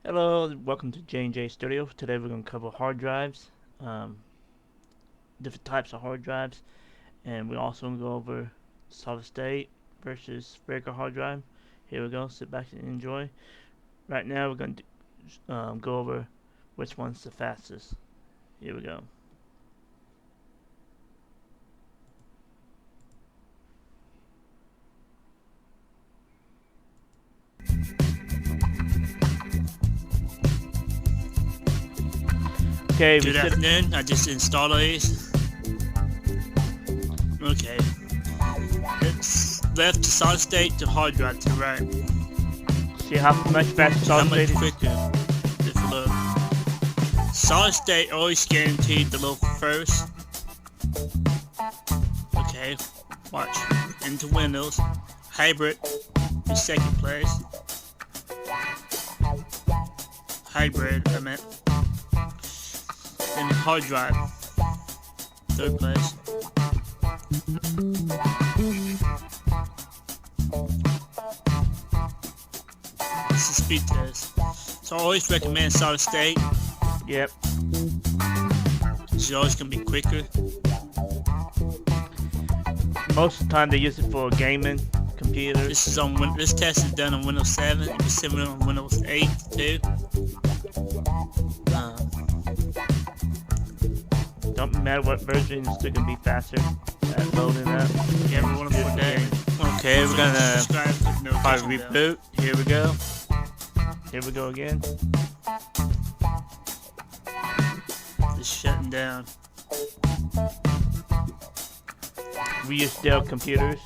Hello, welcome to J&J Studio. Today we're going to cover hard drives, different types of hard drives, and we're also going to go over solid state versus regular hard drive. Here we go, sit back and enjoy. Right now we're going to go over which one's the fastest. Here we go. Okay, Good afternoon. I just installed these. Okay. It's left to solid state to hard drive to the right. see how much faster solid state is? How much quicker if you load. Solid state always guaranteed to load first. Okay. Watch. Into Windows. Hybrid in second place. Hybrid, I meant. Then hard drive, third place. This is speed test. So I always recommend solid state. Yep. It's always gonna be quicker. Most of the time they use it for gaming computers. This test is done on Windows 7. It's similar on Windows 8 too. Don't matter what version, it's still gonna be faster at loading up. Yeah, every one of them for day. Okay, we're gonna hard reboot. Here we go. Here we go again. It's shutting down. We use Dell computers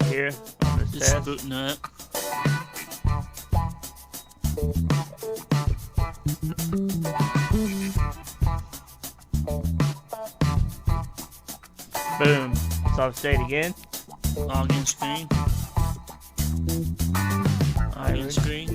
here on this Just test. booting up. Boom. Solid state again. Login screen. Login screen.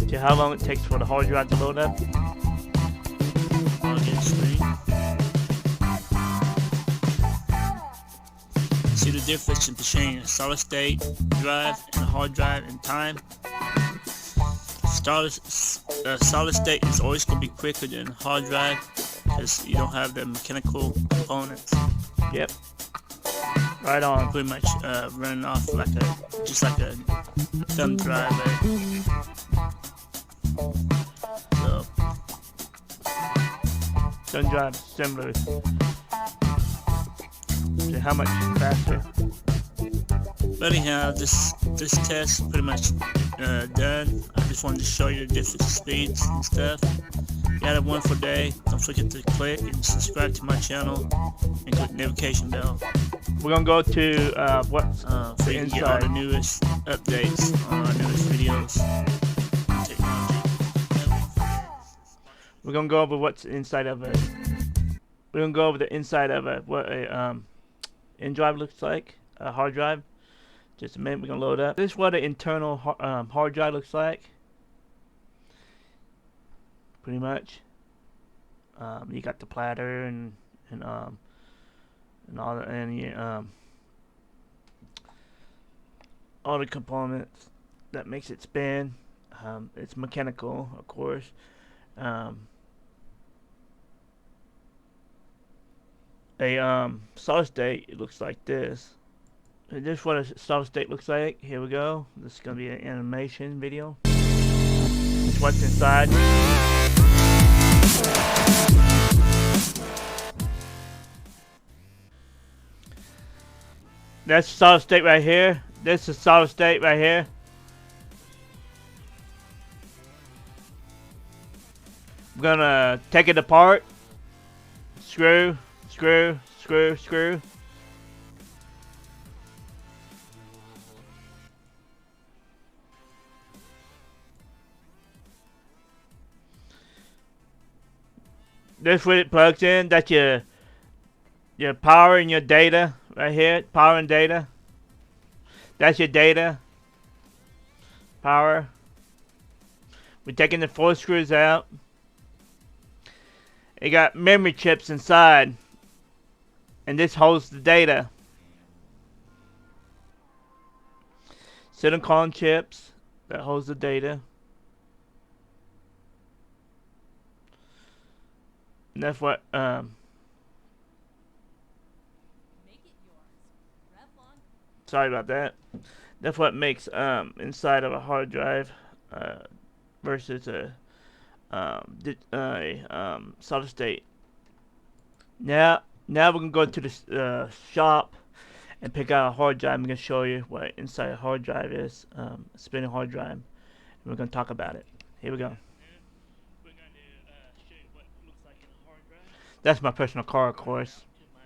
See how long it takes for the hard drive to load up? Login screen. See the difference between a solid state drive and a hard drive in time. Solid state is always going to be quicker than a hard drive because you don't have the mechanical components. Yep. Right on. Pretty much running off just like a thumb drive. So Thumb drive similar. See how much faster? But anyhow, this test is pretty much done. I just wanted to show you the different speeds and stuff. You got one for day. Don't forget to click and subscribe to my channel and click the notification bell. We're gonna go to what's so you can get all the newest updates on our newest videos on technology. We're gonna go over what's inside of it. We're gonna go over the inside of it. What a in drive looks like, a hard drive. Just a minute, we're gonna load up. This is what an internal hard drive looks like. Pretty much. You got the platter and all the components that makes it spin. It's mechanical, of course. A solid state, it looks like this. And this is what a solid state looks like. Here we go. This is gonna be an animation video. It's what's inside. That's solid state right here. This is solid state right here. I'm gonna take it apart. Screw. Screw, screw, screw. This where it plugs in. That's your power and your data right here. Power and data. That's your data. Power. We're taking the 4 screws out. It got memory chips inside, and this holds the data. Silicon chips that holds the data. And that's what sorry about that. That's what makes inside of a hard drive versus a solid state. Now we're gonna go to the shop and pick out a hard drive. I'm gonna show you what inside a hard drive is. Spinning hard drive. And we're gonna talk about it. Here we go. We're going to show you what it looks like in a hard drive. That's my personal car, of course. To my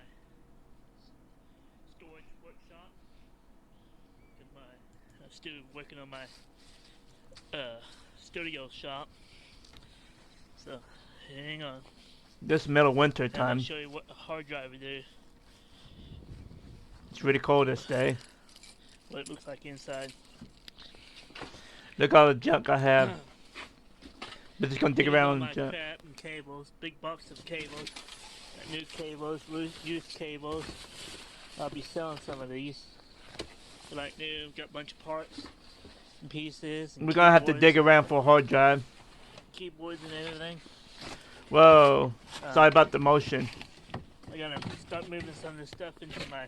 storage workshop. I'm still working on my studio shop. So hang on. This middle of winter time. I'll show you what a hard drive would do. It's really cold this day. What it looks like inside. Look at all the junk I have. We're just gonna dig around my junk. Crap and cables, big box of cables, new cables, used cables. I'll be selling some of these. Like new, got a bunch of parts and pieces. And we're gonna have to dig around for a hard drive. Keyboards and everything. Whoa! Sorry about the motion. I gotta start moving some of this stuff into my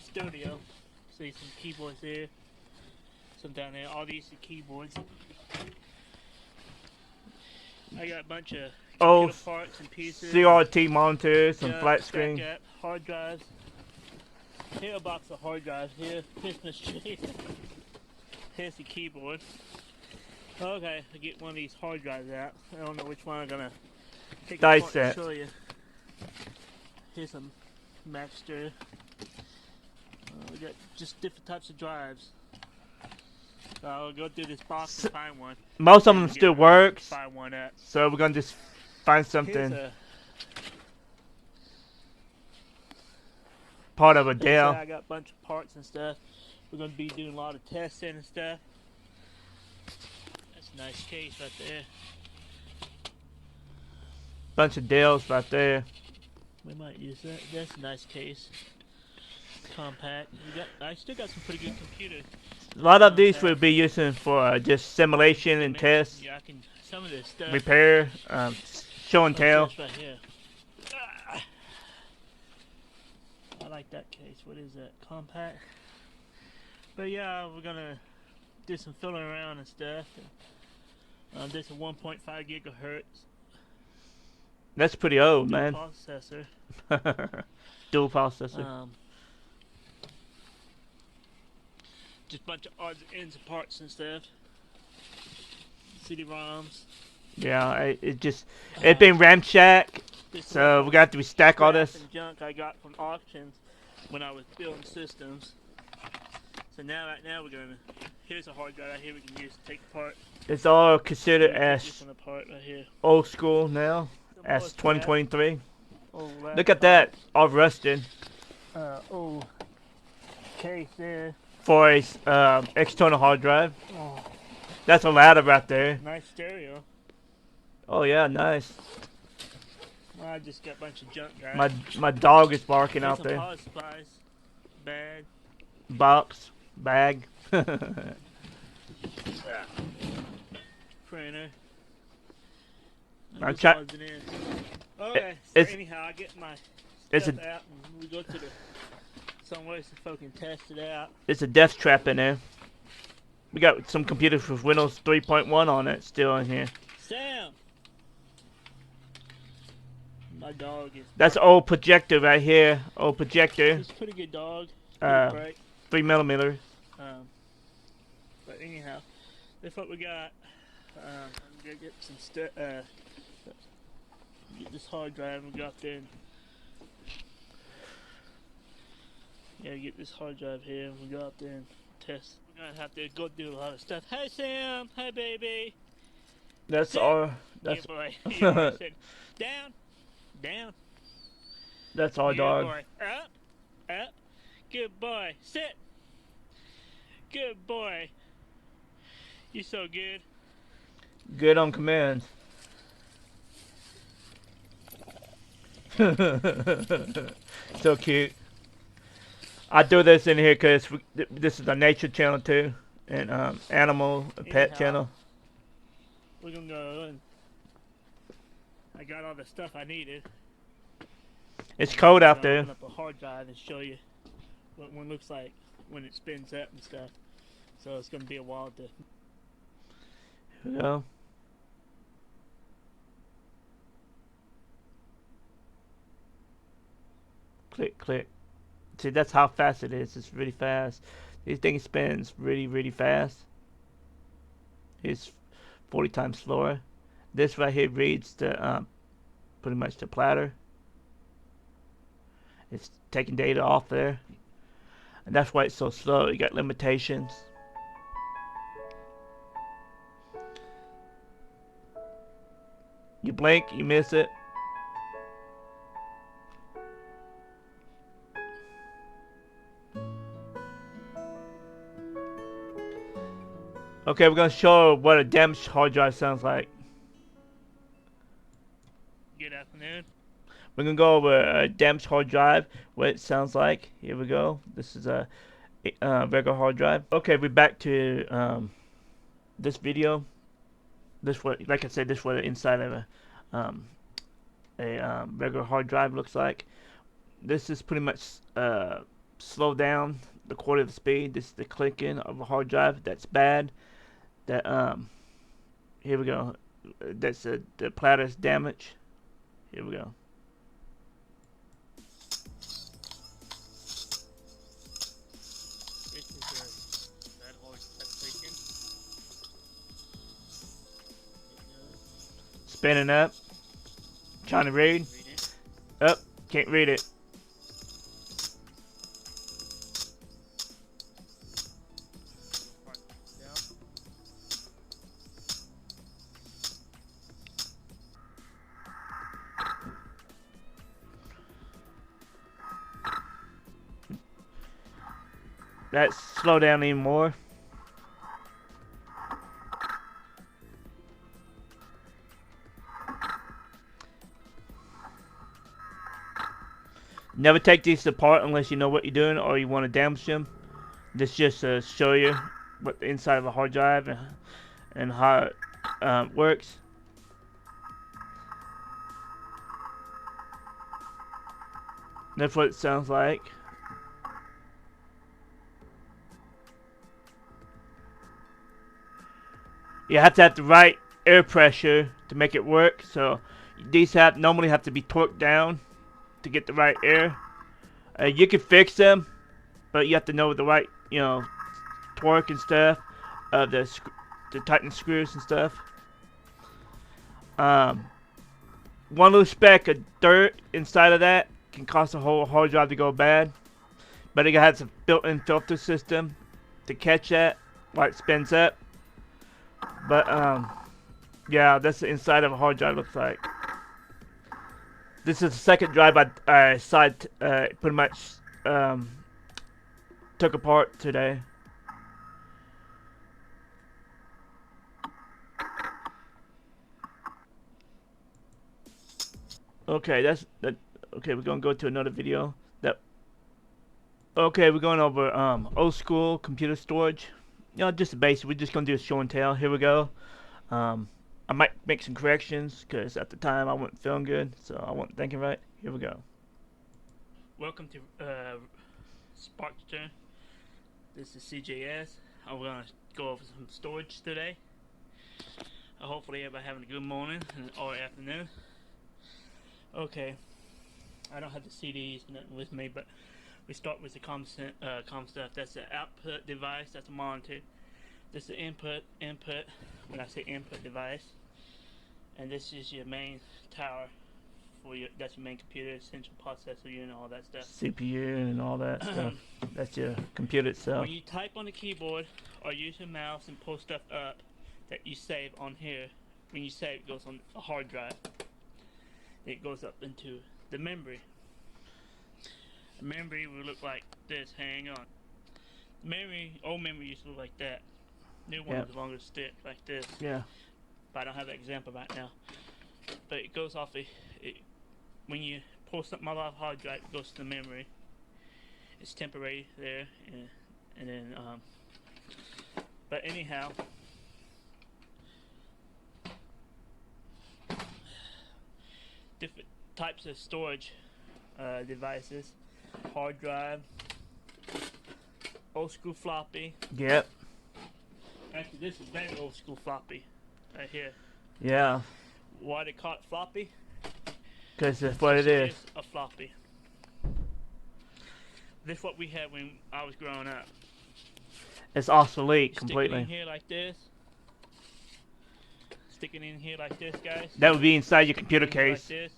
studio. See some keyboards here, some down there. All these are keyboards. I got a bunch of computer parts and pieces. CRT monitors, some flat screen. Hard drives. Here a box of hard drives. Here, Christmas tree. Here's the keyboard. Okay, I get one of these hard drives out. I don't know which one I'm gonna take apart and show you. Here's some Maxter. We got just different types of drives. So I'll go through this box and find one. Most of them still works. Find one up. So we're gonna just find something. Part of a Dell. I got a bunch of parts and stuff. We're gonna be doing a lot of testing and stuff. That's a nice case right there. Bunch of Dells right there. We might use that. That's a nice case. Compact. I still got some pretty good computers. A lot of these we'll be using for just simulation and tests. Yeah, some of this stuff. Repair, show and tell. Right here. I like that case. What is that? Compact. But yeah, we're gonna do some fiddling around and stuff. This is a 1.5 gigahertz. That's pretty old, man. Processor. Dual processor. Just a bunch of odds and ends of parts and stuff. CD-ROMs. Yeah, it's been ramshack, so we got to restack all this. And junk I got from auctions when I was building systems. So now, right now, here's a hard drive right here we can use to take apart. It's all considered as right here. Old school now, as 2023. Look at that, all rusted. Old case there. For a external hard drive. Oh. That's a ladder right there. Nice stereo. Oh yeah, nice. Well, I just got a bunch of junk, guys. My dog is barking out there. Power supplies, bag, box, bag. Printer. I'm trying. Okay. So anyhow, I get my stuff out and we go to the somewhere so folks can test it out. It's a death trap in there. We got some computers with Windows 3.1 on it still in here. Sam! My dog is... That's an old projector right here. Old projector. It's a pretty good dog. 3mm. But anyhow, that's what we got. I'm gonna get some stuff. Get this hard drive and go out there and... Yeah, get this hard drive here and we go out there and test. We're gonna have to go do a lot of stuff. Hey Sam! Hey baby! That's sit. Our... That's... Yeah, boy. Yeah, down! Down! That's our dog. Boy. Up! Up! Good boy! Sit! Good boy! You so good. Good on command. So cute. I threw this in here because this is a nature channel too, and animal, a pet Anyhow, channel. we're gonna go and I got all the stuff I needed. It's cold out I'm there. gonna open up a hard drive and show you what one looks like when it spins up and stuff. So it's gonna be a while to. Here we go. Click, click. See, that's how fast it is. It's really fast. These things spins really, really fast. It's 40 times slower. This right here reads the pretty much the platter. It's taking data off there, and that's why it's so slow. You got limitations. You blink, you miss it. Okay, we're gonna show what a damaged hard drive sounds like. Good afternoon. We're gonna go over a damaged hard drive, what it sounds like. Here we go. This is a regular hard drive. Okay, we're back to this video. This what, like I said, this what the inside of a regular hard drive looks like. This is pretty much slow down the quarter of the speed. This is the clicking of a hard drive. That's bad. That here we go. That's the platter's damage. Here we go. This is that hard clicking. Spinning up. Trying to read. Read it. Up. Can't read it. Down. Let's slow down even more. Never take these apart unless you know what you're doing or you want to damage them. This just to show you what the inside of a hard drive and how it works. That's what it sounds like. You have to have the right air pressure to make it work. So these normally have to be torqued down to get the right air. You can fix them, but you have to know the right, torque and stuff, the tighten screws and stuff. One little speck of dirt inside of that can cause a whole hard drive to go bad. But it has a built-in filter system to catch that while it spins up. But yeah, that's the inside of a hard drive looks like. This is the second drive I pretty much took apart today. Okay, that's that. Okay, we're gonna go to another video. Okay, we're going over old school computer storage. Just the basic. We're just gonna do a show and tell. Here we go. I might make some corrections because at the time I wasn't feeling good, so I wasn't thinking right. Here we go. Welcome to Spark's turn. This is CJS. I'm gonna go over some storage today. Hopefully everybody having a good morning or afternoon. Okay, I don't have the CDs nothing with me, but we start with the com stuff. That's the output device. That's a monitor. This is the input. When I say input device, and this is your main tower for that's your main computer, central processor unit, all that stuff. CPU and all that stuff. That's your computer itself. When you type on the keyboard or use your mouse and pull stuff up that you save on here, when you save, it goes on a hard drive. It goes up into the memory. The memory will look like this. Hang on. Old memory used to look like that. New one is longer stick like this. Yeah. But I don't have that example right now. But it goes off when you pull something out of the hard drive, it goes to the memory. It's temporary there, and then but anyhow, different types of storage devices: hard drive, old school floppy. Yep. Actually, this is very old school floppy, right here. Yeah. Why they call it floppy? Because that's what it is. A floppy. This is what we had when I was growing up. It's obsolete completely. Stick it in here like this. Stick it in here like this, guys. That would be inside your computer case. Like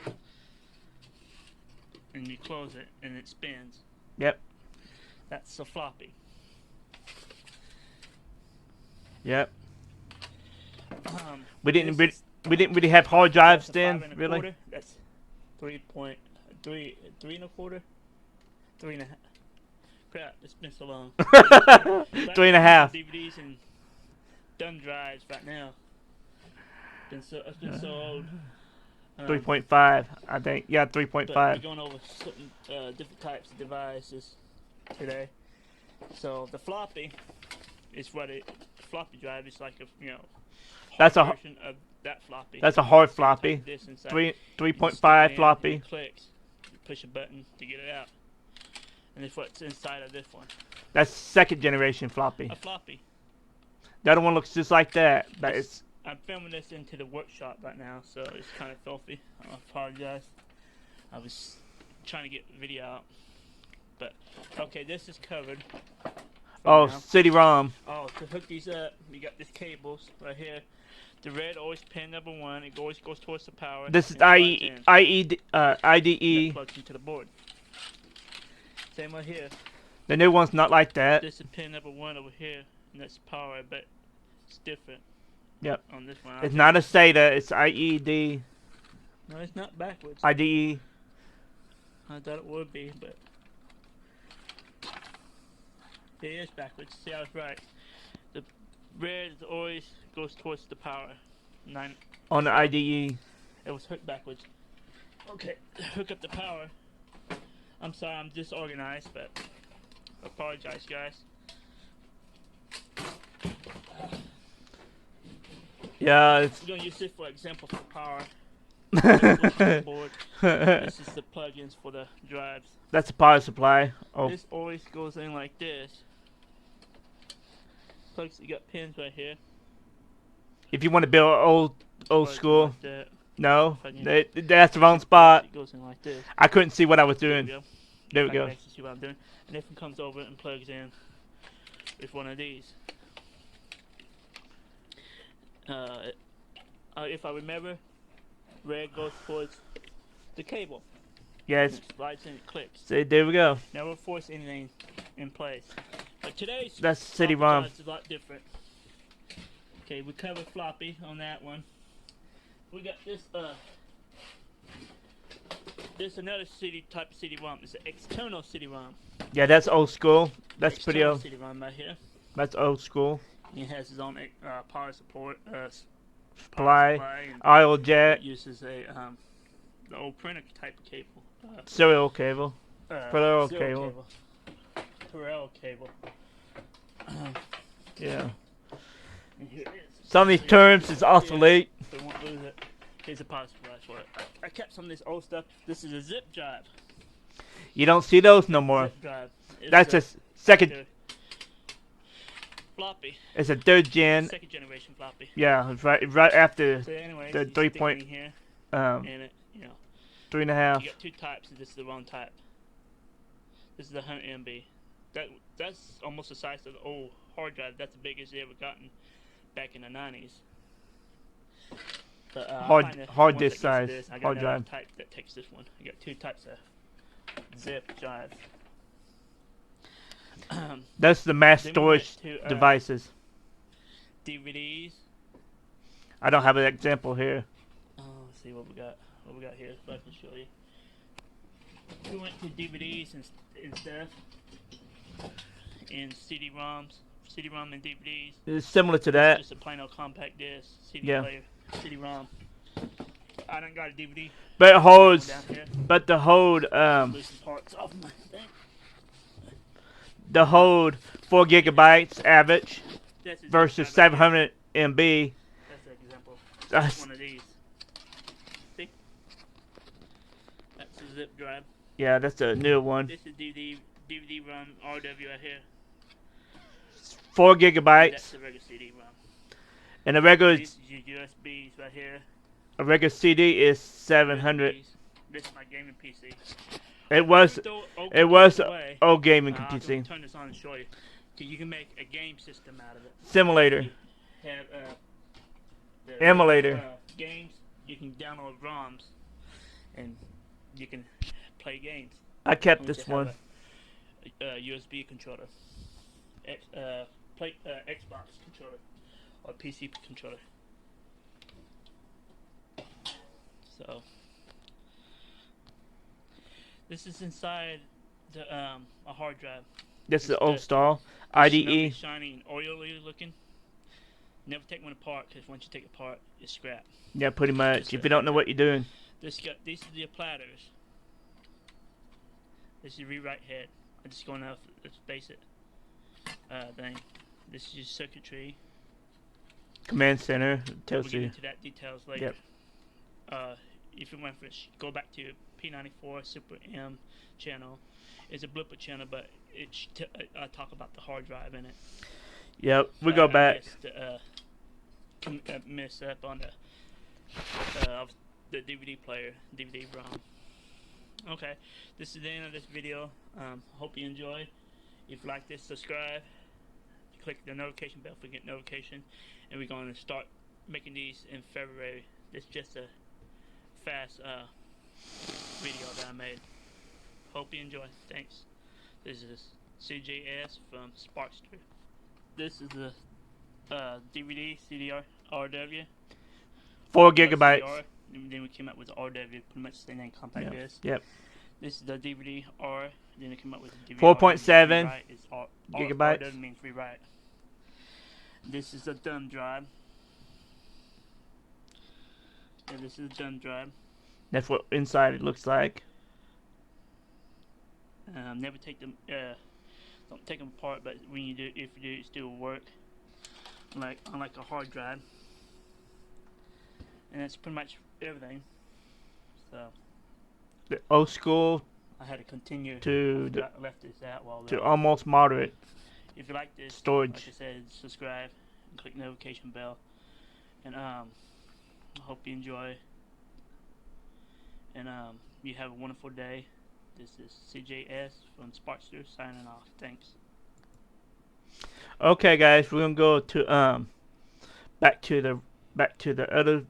this. And you close it, and it spins. Yep. That's a floppy. Yep. We didn't really have hard drives then, really. Quarter. That's 3.3 3.25. 3.5. Crap, it's been so long. 3.5. DVDs and thumb drives right now. It's been so old. 3.5, I think. Yeah, 3.5. We're going over certain different types of devices today. So the floppy is what floppy drive is like that's a version of that floppy. That's a hard floppy. 3.5 floppy. It clicks. You push a button to get it out. And that's what's inside of this one. That's second generation floppy. A floppy. The other one looks just like that, but it's. I'm filming this into the workshop right now, so it's kind of filthy. I apologize. I was trying to get the video out. But, okay, this is covered. Oh, now. CD-ROM. Oh, to hook these up, we got these cables right here. The red always pin number 1. It always goes towards the power. This is IDE. That plugs into the board. Same right here. The new one's not like that. This is pin number 1 over here, and that's power, but it's different. Yep. On this one, it's not a SATA. It's IED. No, it's not backwards. IDE. I thought it would be, but it is backwards. See, I was right. The red always goes towards the power. On the IDE. It was hooked backwards. Okay, hook up the power. I'm sorry, I'm disorganized, but I apologize, guys. Yeah, it's. We're gonna use this for example for power. Board. This is the plugins for the drives. That's a power supply. Oh. This always goes in like this. Plugs. You got pins right here. If you want to build old school, like that. No, that's the wrong spot. It goes in like this. I couldn't see what I was doing. There we go. I can actually see what I'm doing. And this one comes over and plugs in with one of these. If I remember, red goes towards the cable. Yes. It slides and it clicks. See, there we go. Never force anything in place. But today's that's CD-ROM. It's a lot different. Okay, we covered floppy on that one. We got this. This another type of CD-ROM. It's an external CD-ROM. Yeah, that's old school. That's pretty old. CD-ROM right here. That's old school. It has its own power support. Supply. Oil jet. It uses a the old printer type of cable. Serial cable. Parallel cable. Parallel cable. Yeah. And here it is. Some of these terms is obsolete. So we won't lose it. Here's a power supply for it. I kept some of this old stuff. This is a zip drive. You don't see those no more. Zip drive. That's a second. Floppy. It's a third gen. Second generation floppy. Yeah, it's right after so anyways, the 3 point. Here, and it, 3.5. You got two types, and this is the wrong type. This is the 100 MB. That's almost the size of the old hard drive. That's the biggest they ever gotten back in the 90s. But, hard disk size. I got hard another drive. type that takes this one. I got two types of zip drives. That's the mass storage devices. DVDs. I don't have an example here. Let's see what we got. What we got here, so I can show you. We went to DVDs and stuff, and CD-ROM and DVDs. It's similar to that. Just a plain old compact disc, CD yeah. player, CD-ROM. I done got a DVD. But it holds. Down here. But the hold Loosen parts off my thing. the hold 4 gigabytes average That's a zip versus drive right 700 MB. That's an example. That's One of these. See? That's a zip drive. yeah, that's a new one. This is DVD ROM RW right here. 4 And that's gigabytes. the regular CD ROM. And a regular This is your USBs right here. CD is 700. USBs. This is my gaming PC. It was away. old gaming I PC can turn this on and show you. You can make a game system out of it. simulator. You have the Emulator. games. You can download ROMs, and you can play games. I kept You this just one. have a USB controller, Xbox controller, or PC controller. So this is inside the a hard drive. This is the old It's style It's IDE. shiny and oily looking. Never take one apart, because once you take it apart, it's scrap. Yeah, pretty much. Just If you don't know what you're doing. These are the platters. This is your rewrite head. I'm just going off this basic thing. This is your circuitry. Command center We'll tells get you. into that details later. Yep. If you want to go back to P94 Super M channel, it's a blooper channel, but I talk about the hard drive in it. Yep, we go back. Mess up on the DVD player, DVD ROM. Okay, this is the end of this video. Hope you enjoyed. If you like this, subscribe. Click the notification bell for get notification. And we're going to start making these in February. This is just a fast video that I made. Hope you enjoy. Thanks. This is CJS from Sparkster. This is the DVD CDR RW. 4 gigabytes. CDR. Then we came up with the RW, pretty much the same name, compact disc. Yep. This is the DVD R. Then we came up with the DVD 4.7 gigabytes. RW means rewrite. This is the thumb drive. And this is the thumb drive. That's what inside it looks like. Never take them. Don't take them apart, but when you do, if you do, it still work. Unlike a hard drive. And that's pretty much everything. So The old school I had to continue to left this out while to almost moderate. if you like this, storage. like I said, subscribe and click the notification bell. And I hope you enjoy. And you have a wonderful day. This is CJS from Sparkster signing off. Thanks. Okay, guys, we're gonna go to back to the other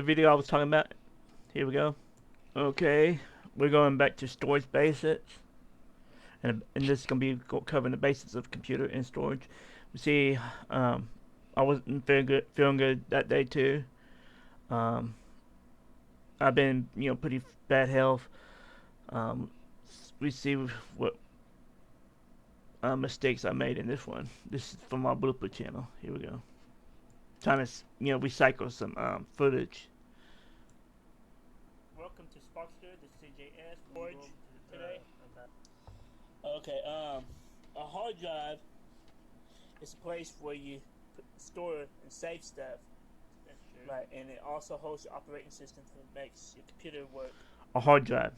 video I was talking about. Here we go. Okay, we're going back to storage basics, and this is gonna be covering the basics of computer and storage. We see, I wasn't feeling good that day too. I've been, pretty bad health. We see what mistakes I made in this one. This is from our blooper channel. Here we go. Trying to, recycle some footage. Welcome to Sparkster, the CJS Forge today. Okay, a hard drive is a place where you store and save stuff. That's true. Right, and it also hosts your operating system that makes your computer work. A hard drive.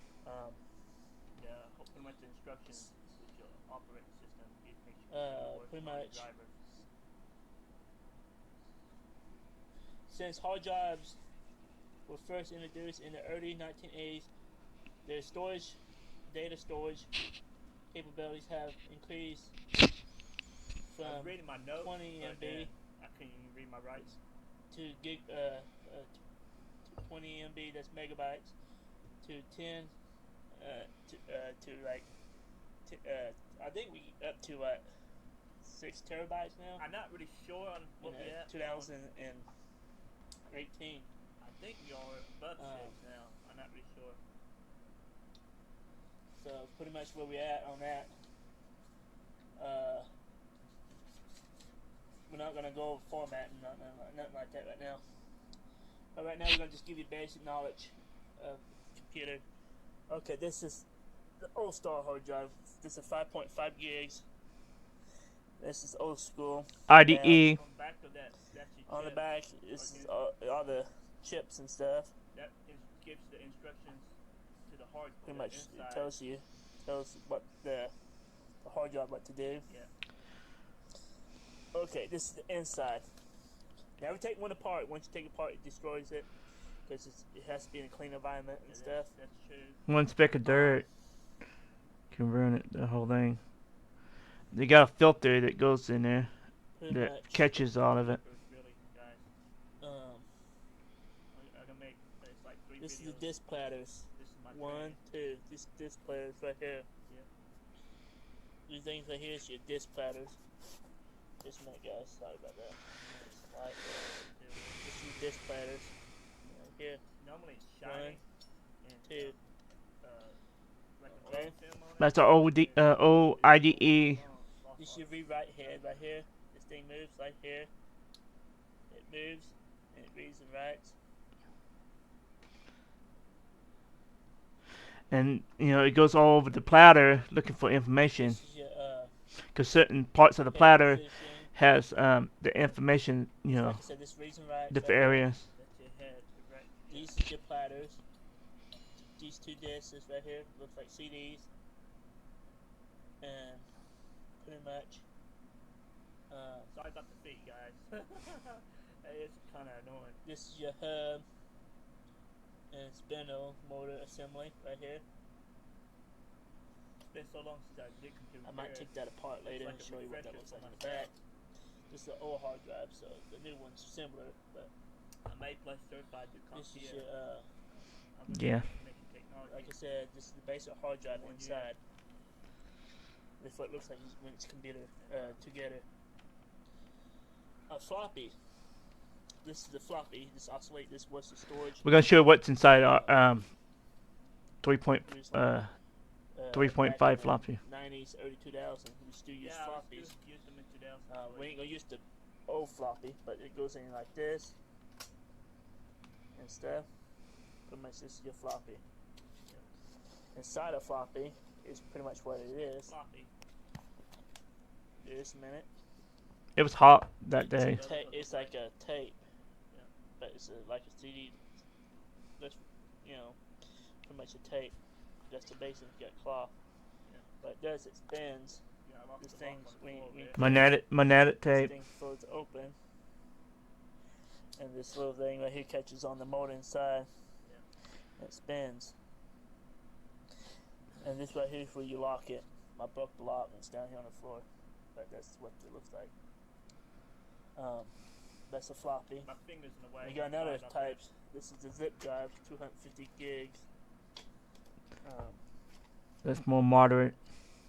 Yeah, pretty much the instructions with your operating system. It makes your computer work. Pretty much. Since hard drives were first introduced in the early 1980s, their data storage capabilities have increased from 20 MB. I couldn't even read my writes. To 20 MB, that's megabytes, to 10, I think we up to 6 terabytes now. I'm not really sure on what we at. 2018. I think we are above 6 now. I'm not really sure. So pretty much where we at on that. We're not gonna go over format and nothing like that right now. Right now we're gonna just give you basic knowledge of computer. Okay, this is the old star hard drive. This is 5.5 gigs. This is old school. IDE. On the back of that, on the back is all the chips and stuff. That gives the instructions to the hard. Pretty much it tells what the hard drive what to do. Yeah. Okay, this is the inside. Now we take one apart. Once you take it apart, it destroys it because it has to be in a clean environment and stuff. That's true. One speck of dirt can ruin it, the whole thing. They got a filter that goes in there that catches all of it. This is the disc platters. One, two. These disc platters right here. These things right here is your disc platters. Just a minute, guys. Sorry about that. This is your disc platters. Right here. Normally it's shiny. One, two. Okay. That's our old IDE. This is your rewrite head right here. This thing moves right here. It moves and it reads and writes. And you know, it goes all over the platter looking for information. Because certain parts of the platter has the information, you know, like I said, this reads and writes different areas. These are your platters. These two discs right here looks like CDs. And pretty much. Sorry about the feet, guys. It's kind of annoying. This is your hub and spindle motor assembly right here. It's been so long since I did computer. I might take that apart later and show you what that looks like on the back. This is the old hard drive, so the new one's similar, but I may plus certified to come. This is your yeah. Like I said, this is the basic hard drive inside. This is what it looks like when it's computer together. A floppy. This is the floppy. This oscillate. This was the storage. We're gonna show what's inside our 3.5 floppy. 90s, early 2000s. We still use floppies. We ain't gonna use the old floppy, but it goes in like this and stuff. Pretty much this is your floppy. Inside a floppy is pretty much what it is. Floppy. Just a minute. It was hot that day. It's like a tape, but it's like a CD. That's, you know, pretty much a tape. That's the base and you got cloth. But it does, it spins. This thing's magnetic tape. This thing folds open, and this little thing right here catches on the motor inside. It spins. And this right here is where you lock it. I broke the lock and it's down here on the floor. But that's what it looks like. That's a floppy. My finger's in the way. You got another types. This is the zip drive, 250 gigs. That's more moderate.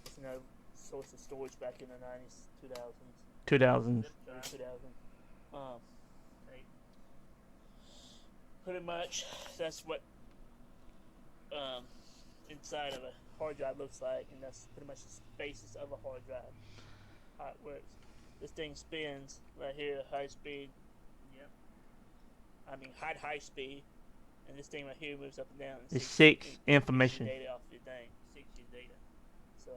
It's another source of storage back in the 90s, 2000s. 2000. Pretty much, that's what inside of a hard drive looks like, and that's pretty much the basis of a hard drive. How it works. This thing spins right here, high speed. Yep. I mean, high speed, and this thing right here moves up and down. It seeks information. Data off your thing. Seeks your data. So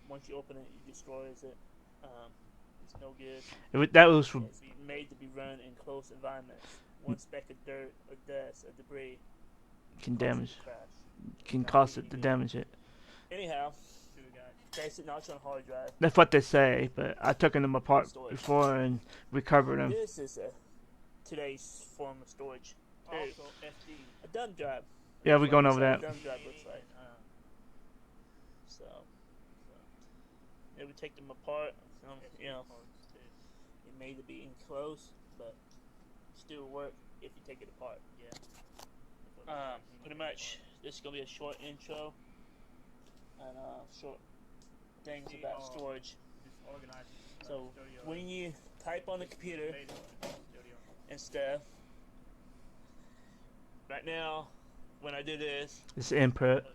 once you open it, it destroys it. It's no good. That was it's made to be run in closed environments. One speck of dirt or dust or debris can damage. Can cause it to damage it. Anyhow, basic knowledge on hard drive. That's what they say, but I took them apart before and recovered them. This is today's form of storage. Also SD. A dumb drive. Yeah, we're going over that. A dumb drive looks like. So yeah, we take them apart. You know, it made to be enclosed, but still work if you take it apart. Yeah. Pretty much, this is gonna be a short intro and short things about storage. So when you type on the computer and stuff, right now, when I do this, it's input.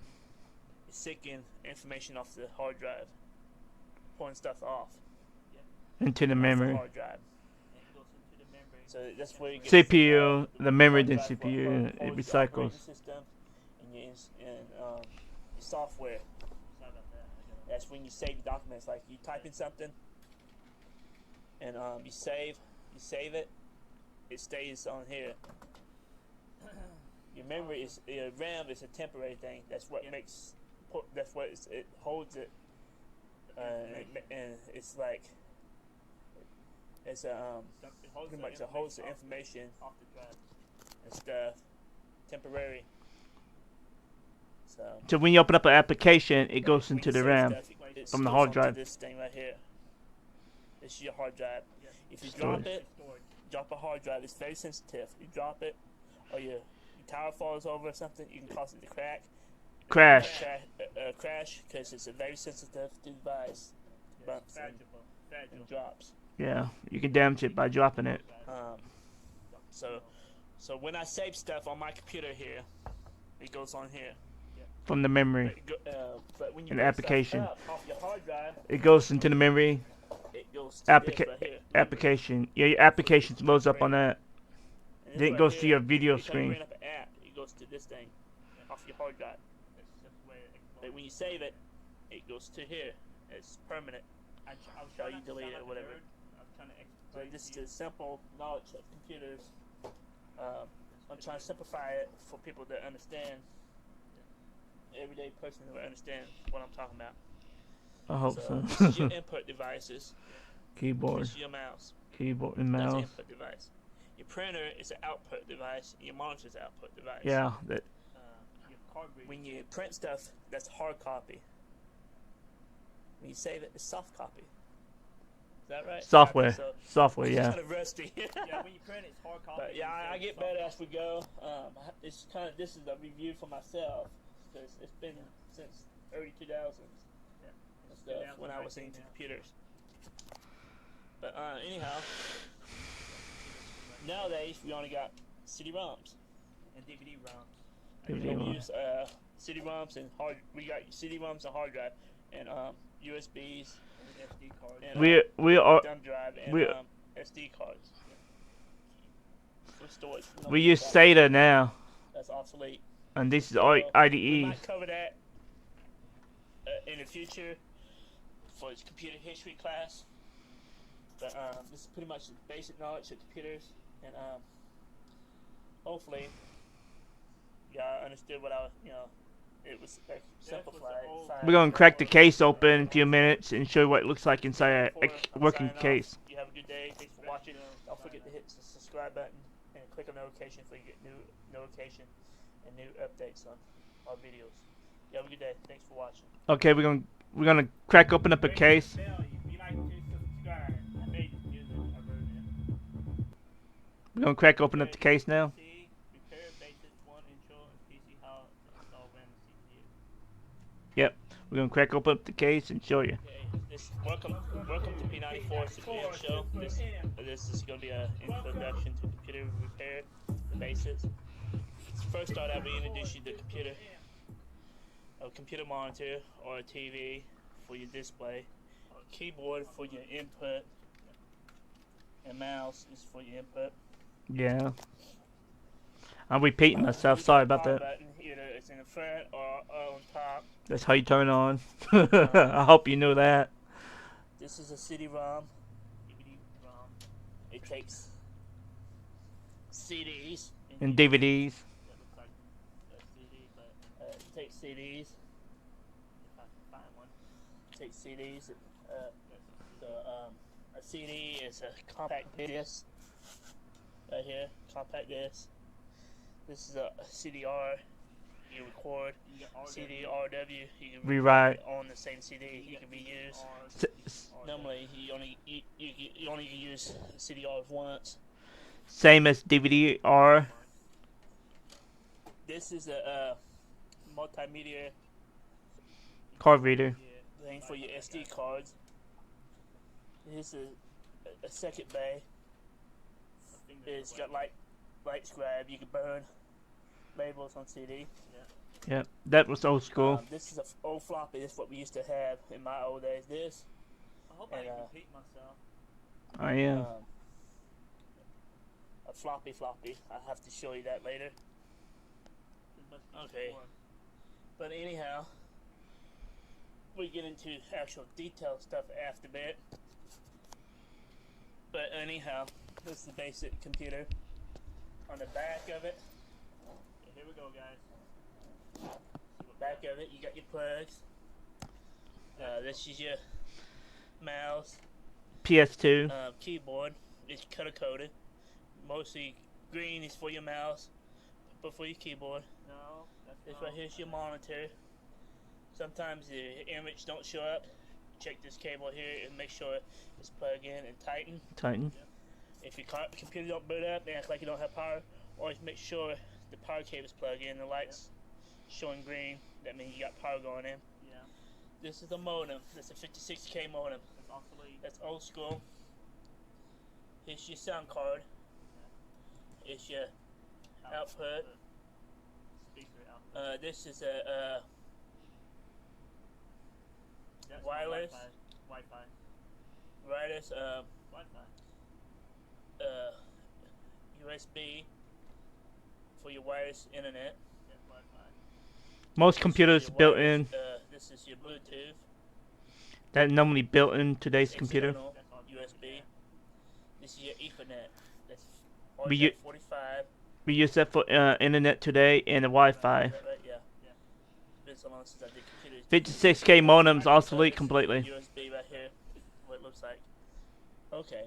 It's sicking information off the hard drive, pulling stuff off into the memory. The hard drive. And it goes into the memory. So that's where you get CPU, the memory, hard then drive CPU, it holds your operating recycles. system and your software. That's when you save documents. Like you type in something, and you save it. It stays on here. Your memory is your RAM is a temporary thing. That's what makes. That's what it holds it. And it's like it's pretty much it holds the information and stuff temporary. So when you open up an application, it goes into the RAM Stuff, from the hard drive. This thing right here. This is your hard drive. If you Storage. drop a hard drive. It's very sensitive. You drop it, or your tower falls over or something, you can cause it to crash, because it's a very sensitive device. Bumps and drops. Yeah, you can damage it by dropping it. So when I save stuff on my computer here, it goes on here. From the memory. But when you An application. off your hard drive, it goes into the memory. It goes to this right here. Application. Yeah, your application loads up on that. Then it goes to your video screen. Bring up an app, it goes to this thing off your hard drive. But when you save it, it goes to here. It's permanent. Until you delete it or whatever. So this is the simple knowledge of computers. I'm trying to simplify it for people that understand. Everyday person who understands what I'm talking about. I hope so. This is your input devices. Keyboard. This is your mouse. Keyboard and That's mouse. an input device. Your printer is an output device. Your monitor is an output device. Yeah. That. When you print stuff, that's hard copy. When you save it, it's soft copy. Is that right? Software. So, Software. Yeah. Kind of rusty. Yeah, when you print it, it's hard copy. But yeah, I get better as we go. This is a review for myself because it's been since early 2000s and stuff when I was into computers. But anyhow, nowadays we only got CD-ROMs and DVD ROMs. We use CD-ROMs and we got CD-ROMs and hard drive and USBs and SD cards. and we are. thumb drive and SD cards for storage. We use SATA now, That's obsolete. and this is We IDE. might cover that in the future for its computer history class. But this is pretty much the basic knowledge of computers, and hopefully, y'all understood what it was like, simplified. We're gonna crack the case open in a few minutes and show you what it looks like inside a working case. You have a good day. Thanks for watching. Don't forget to hit the subscribe button and click on notification so you get new notification and new updates on our videos. You have a good day. Thanks for watching. Okay, we're gonna crack open up a case. If you like to subscribe, I made this music. I wrote it. We're gonna crack open up the case now. Repair basic one intro and PC how to install RAM and CPU. Yep. We're gonna crack open up the case and show you. Okay, welcome to P94 Superior Show. This is going to be an introduction to computer repair, the basics. First start out, we introduce you to a computer monitor or a TV for your display, a keyboard for your input, and mouse is for your input. Yeah. I'm repeating myself. Sorry about Power that. button, either it's in the front or on top. That's how you turn on. I hope you know that. This is a CD-ROM, DVD-ROM. It takes CDs And DVDs. That looks like a CD, but it takes CDs. If I can find one, it takes CDs. A CD is a compact disc. Right here, compact disc. This is a CDR. You record CD-RW. You can Rewrite. on the same CD. You can reuse. Normally, you only use CDRs once. Same as DVD-R. This is a multimedia Card reader. thing for your SD cards. This is a second bay. It's got light scribe. You can burn labels on CD. Yep. That was old school. This is an old floppy. This is what we used to have in my old days. This. I hope I didn't repeat myself. I am. floppy. I'll have to show you that later. Okay. But anyhow, we get into actual detailed stuff after that. But anyhow, this is the basic computer. On the back of it, Here we go, guys. back of it, you got your plugs. This is your mouse. PS2. Keyboard is color coded. Mostly green is for your mouse, purple for your keyboard. No, that's This wrong. right here's your monitor. Sometimes the image don't show up. Check this cable here and make sure it's plugged in and tightened. Titan. If your computer don't boot up and act like you don't have power, always make sure the power cable is plugged in. The light's showing green. That means you got power going in. Yeah, This is the modem. This is a 56K modem. that's obsolete. That's old school. Here's your sound card. Here's your output. Speaker output. This is a That's wireless. Wi-Fi. wireless Wi-Fi. USB for your wireless internet. Yeah, Wi-Fi. Most computers Your built wireless, in. This is your Bluetooth. That normally built in today's computer. External That's all USB. This is your Ethernet. That's We u- 45. We use that for internet today and the Wi-Fi. Right, yeah. Yeah. It's been so long since I did computers. 56K modem's obsolete This is completely. USB right here. What it looks like. Okay.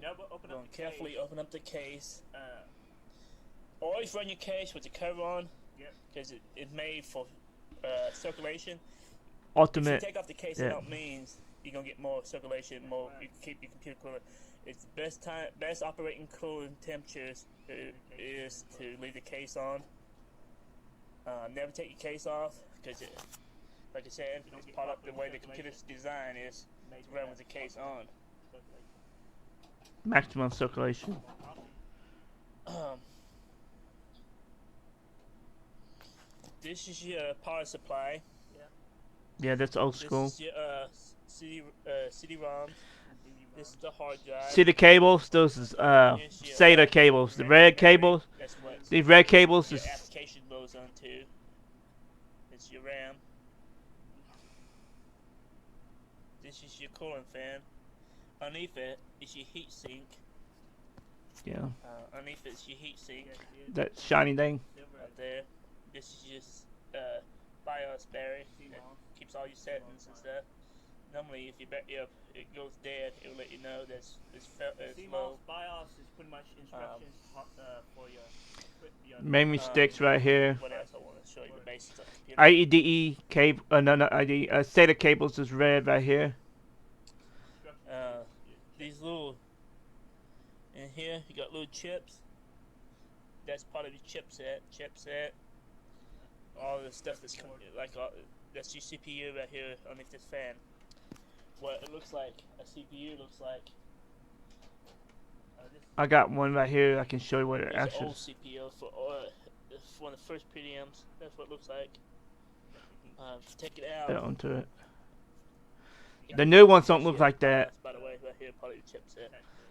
Yeah, but open up Going the carefully case. open up the case. Always run your case with the cover on. Yep. Because it's made for circulation. If Ultimate. you take off the case, Yeah. it don't means you're gonna get more circulation, more. You can keep your computer cooler. It's best operating cooling temperatures is to leave the case on. Never take your case off because it, like I said, You don't it's get part of caught the with way the circulation. computer's design is Made to for run that. with the case on. Maximum circulation. This is your power supply. Yeah, that's old This school. is your CD-ROM. This is the hard drive. See the cables? Those is SATA cables. The red cables. That's what These red cables your is application goes onto. It's your RAM. This is your cooling fan. Underneath it is your heat sink. yeah. Underneath it is your heat sink That shiny thing. right there. This is just BIOS battery that keeps all your settings and stuff. Normally, if it goes dead, it will let you know that's CMOS low. BIOS is pretty much instructions for your Memory sticks right here. What else I want to show you the basics of the computer. IEDE cable. No, IEDE. SATA cables is red right here. These little in here, you got little chips. That's part of the chipset. All the stuff that's coming, that's your CPU right here underneath this fan. What it looks like, a CPU looks like. I got one right here. I can show you what it It's an actually old is. CPU for one of the first PDMs. That's what it looks like. Take it out. Built onto it. You got The new ones don't this look here, like that. By the way, right here, part of the chipset.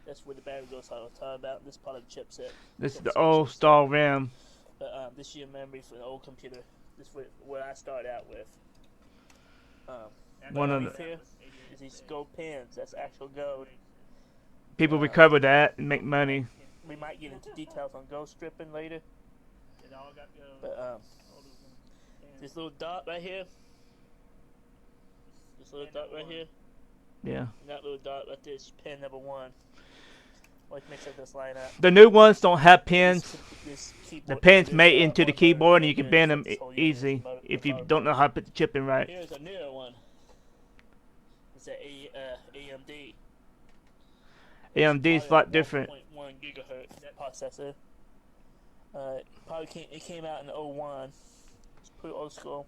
That's where the battery goes. I was talking about this part of the chipset. This is the old style RAM. But this is your memory for the old computer. This is what I started out with. One of underneath here is these gold pins. That's actual gold. People recover that and make money. We might get into details on gold stripping later. It all got But this little dot right here. This little dot right here. Yeah. And that little dot right there is pin number 1. Always make sure this line up. The new ones don't have pins. This The keyboard- pins this, made into the one keyboard and motor you can here bend is them this whole unit, easy this motor- if you motor. don't know how to put the chip in right. Here's a newer one. It's a AMD. AMD is a lot different. 1.1 gigahertz processor. It came out in '01. It's pretty old school.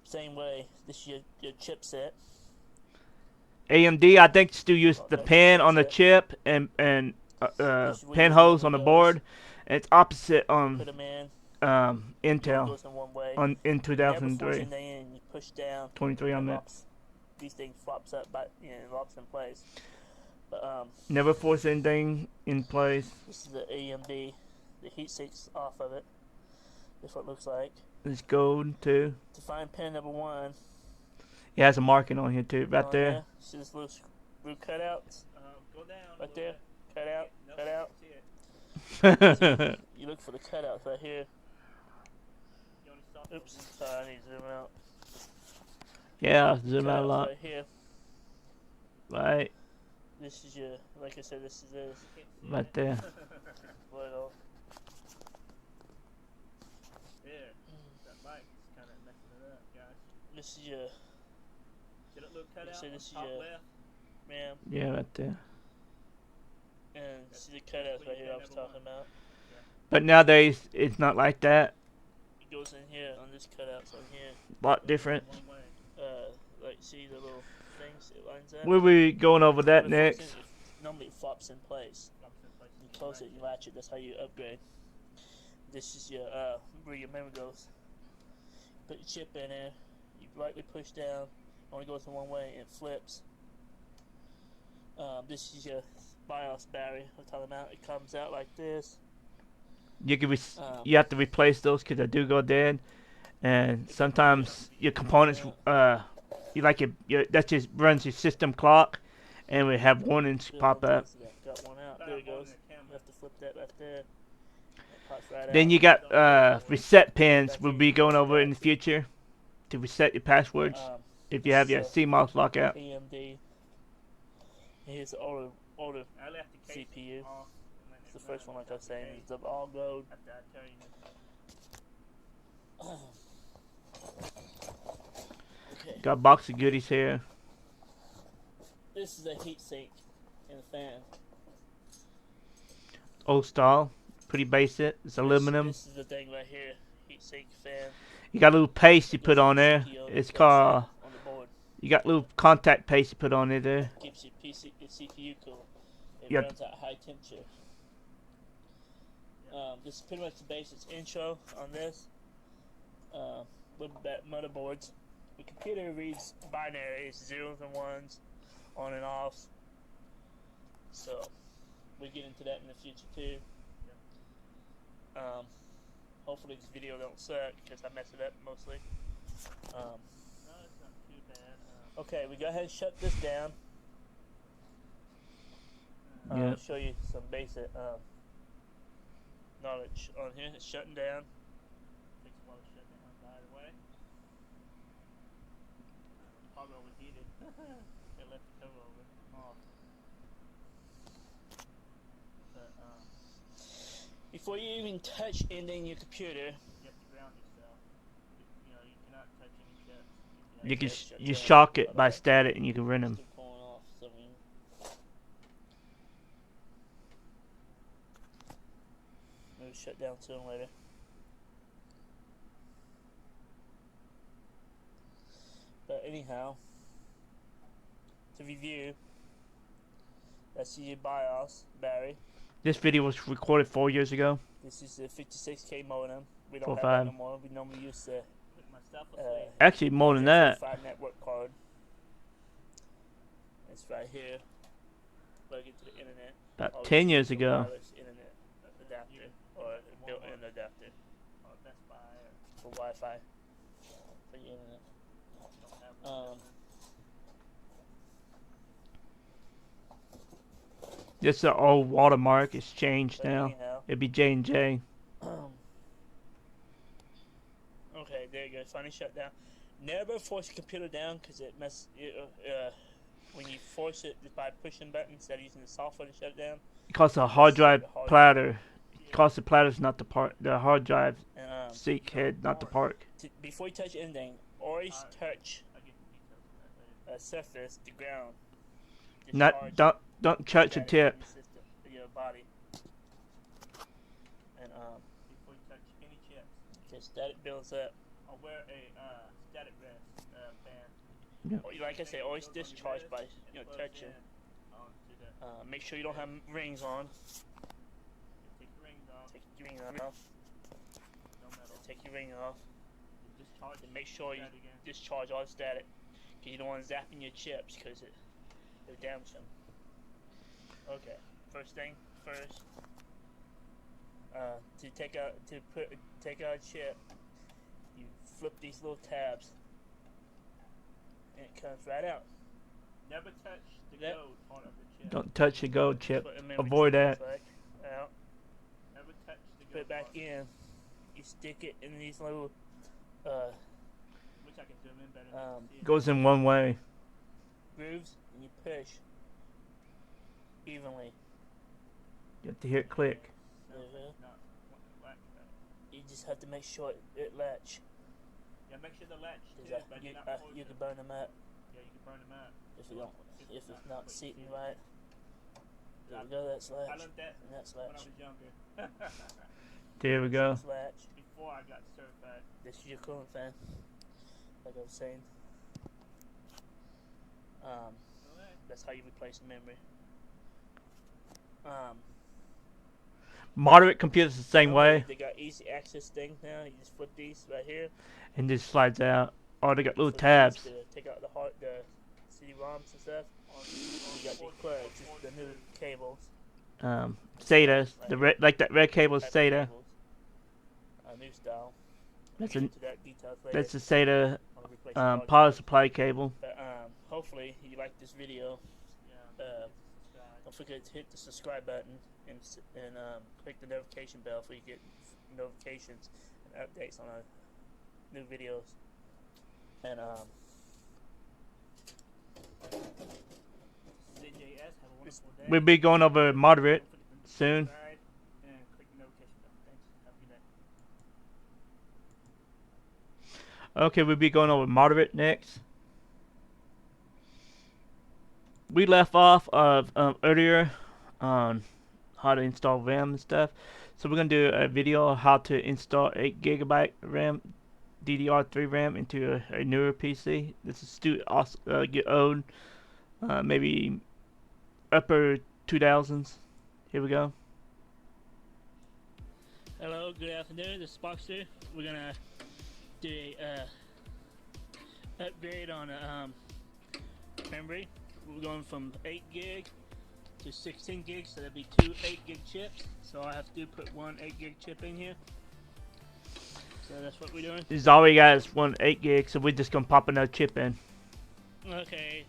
Same way. This is your chipset. AMD, I think, still use the pin on the chip and pin holes on the board. And it's opposite Put on them in. Intel Goes in one way. in Never 2003. forcing them in. You push down. 23 on it that. locks- These things flops up, locks in place. But Never force anything in place. this is the AMD. The heat sinks off of it. This is what it looks like. It's gold too. To find pin number 1. It has a marking on here too, right there. See this little screw cutouts? Go down. Right there. Cut out. Nope, Cut out. see it. You look for the cutouts right here. You only stop Oops. Sorry, I need to zoom out. Yeah, zoom out a Cutouts lot. right here. Right, This is your, like I said, this is this. right there. Little. There. That light is kind of messing it up, guys. This is your, See that little cutout So on this is top your- left? ma'am. Yeah, right there. And see the cutouts right here I was talking about. But nowadays, it's not like that. It goes in here on this cutouts on here. A lot different. One way. Like see the little things it lines up. We'll be going over that When it flops next. in, normally it flops in place. You close it, you latch it. That's how you upgrade. This is your where your memory goes. Put your chip in there. You lightly push down. Only goes in one way and it flips. This is your BIOS battery. I'm talking about. It comes out like this. You can you have to replace those because they do go dead, and sometimes your components you like your that just runs your system clock, and we have warnings pop up. Got one out. There it goes. You have to flip that right there. It pops right Then out. you got reset pins. We'll be going over in the future to reset your passwords if you have your CMOS lockout. AMD. Here's the older I left the case CPU. off. It's the first one, like I was saying. It's the all gold. After I tell you. Okay. Got a box of goodies here. This is a heat sink and a fan. Old style, pretty basic. It's aluminum. This is the thing right here. Heat sink, fan. You got a little paste you It put goes on in the there. CPU, It's that's called. it on the board. You got little contact paste you put on it there. Keeps your CPU cool. It Yep. runs at high temperature. This is pretty much the basics intro on this. With motherboards. The computer reads binaries, zeros and ones, on and offs. So we get into that in the future too. Hopefully this video don't suck because I mess it up mostly. No, it's not too bad. Okay, we go ahead and shut this down. Yeah. I'll show you some basic knowledge on here. It's shutting down. Takes a while to shut down, by the way. Probably overheated. They left the cover over off. But Before you even touch anything in your computer, you have to ground yourself. You know, you cannot touch any chips. You can shut you down. shock it by static and you can run them. keep pulling off. So maybe shut down soon later. But anyhow, to review, that's your BIOS battery. This video was recorded 4 years ago. This is the 56K modem. We don't 4, have 5. that no more. We normally use the Put my stuff asleep. Actually, more than that. 5 network card. It's right here. Plug it to the internet. About Always 10 use years the ago. wireless internet adapter or a built-in adapter Or Best Buy or for Wi-Fi for your internet. don't have one. This is an old watermark. It's changed But now. anyhow, It'd be J&J. okay, there you go. Finally shut down. Never force your computer down because it when you force it just by pushing buttons instead of using the software to shut it down. It costs a hard drive platter. It costs the platters, not the part. The hard drive And seat head, not the part. before you touch anything, always touch I'll get the details of that later. a surface, the ground. Not Discharge don't touch the static tip. in your system, in your body. And Before you touch any chips, the static builds up. I'll wear a static rest band. Or, like I say, always discharge by touching. Onto the, Make sure you don't have rings on. take the rings off. Take your ring off. No metal. Take your ring off. Discharge. And make sure you that again. discharge all the static. Because you don't want to zap in your chips because it'll damage them. Okay. First thing first. Take out a chip, you flip these little tabs, and it comes right out. Never touch the gold part of the chip. Don't touch the gold chip. That's what a memory Avoid chip that. looks like. Out. Never touch the gold Put it back part. in. You stick it in these little Which I can zoom in better than see it. Goes in one way. grooves, and you push evenly. You have to hear it click. No, You just have to make sure it latch. yeah, make sure the latch too, That, but you, not you can burn them up yeah, you can burn them out. if it's not seating right. There we go, that's I latch. learned that And that's when I latch. was younger. There we go. That's latch. Before I got certified. This is your coolant fan. Like I was saying. That's how you replace the memory. Moderate computers the same way. They got easy access things now. You just flip these right here. And this slides out. Or they got little Flip tabs. these to take out the CD-ROMs and stuff. You got these plugs, just the new cables. SATA. Like that red cable type of SATA. cables. New style. That's Get a into that details later. that's the SATA I'll replace the hard power drive. supply cable. But, hopefully you like this video. Don't forget to hit the subscribe button and click the notification bell so you get notifications and updates on our new videos. And CJS, have a wonderful day. We'll be going over moderate soon. Subscribe and click the notification bell. Thanks. Have a good day. Okay, we'll be going over moderate next. We left off of earlier on how to install RAM and stuff. So we're gonna do a video on how to install 8 GB RAM, ddr3 RAM into a newer PC. This is get old, maybe upper 2000s. Here we go. hello, good afternoon. This is Boxer. We're gonna do a upgrade on memory. We're going from 8 gig to 16 gigs, so there'll be 2 8 gig chips. So I have to put one 8 gig chip in here. So that's what we're doing. This is all we got is one 8 gig, so we're just gonna pop another chip in. Okay,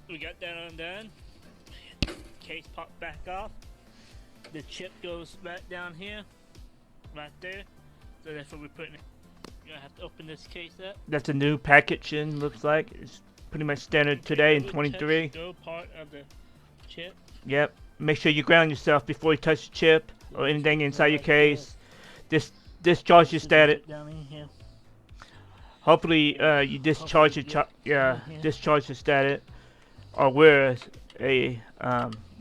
we got that undone. Case popped back off. The chip goes back down here, right there. So that's what we're putting. You're gonna have to open this case up. That's a new packaging. Looks like it's pretty much standard today in 23. Go part of the chip. Yep. Make sure you ground yourself before you touch the chip or anything inside your case. Discharge your static. Down in here. Hopefully, you discharge your discharge your static, or wear a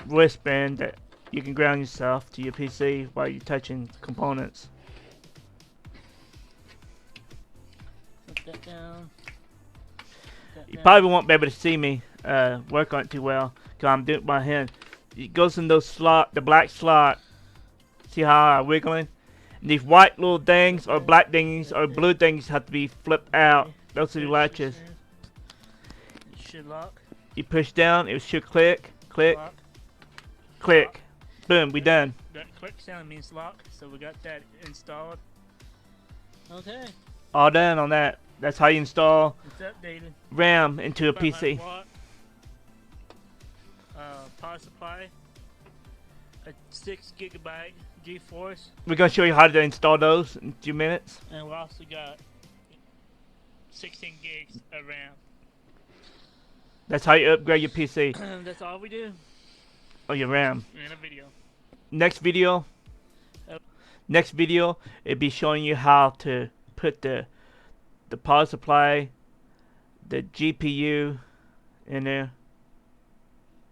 wristband that you can ground yourself to your PC while you're touching components. Put that down. You probably won't be able to see me work on it too well because I'm doing it by hand. It goes in those the black slot. See how I'm wiggling? And these white little things or black things or blue things have to be flipped out. Those are the latches. It should lock. You push down, it should click, click, Lock. click. Boom, we done. That click sound means lock, so we got that installed. Okay, All done on that. That's how you install it's updated. RAM into a 500 PC. watt, power supply, a 6 gigabyte GeForce, We're gonna show you how to install those in a few minutes. and we also got 16 gigs of RAM. That's how you upgrade your PC That's all we do or your RAM. in a video. Next video, it'll be showing you how to put the power supply, the GPU in there.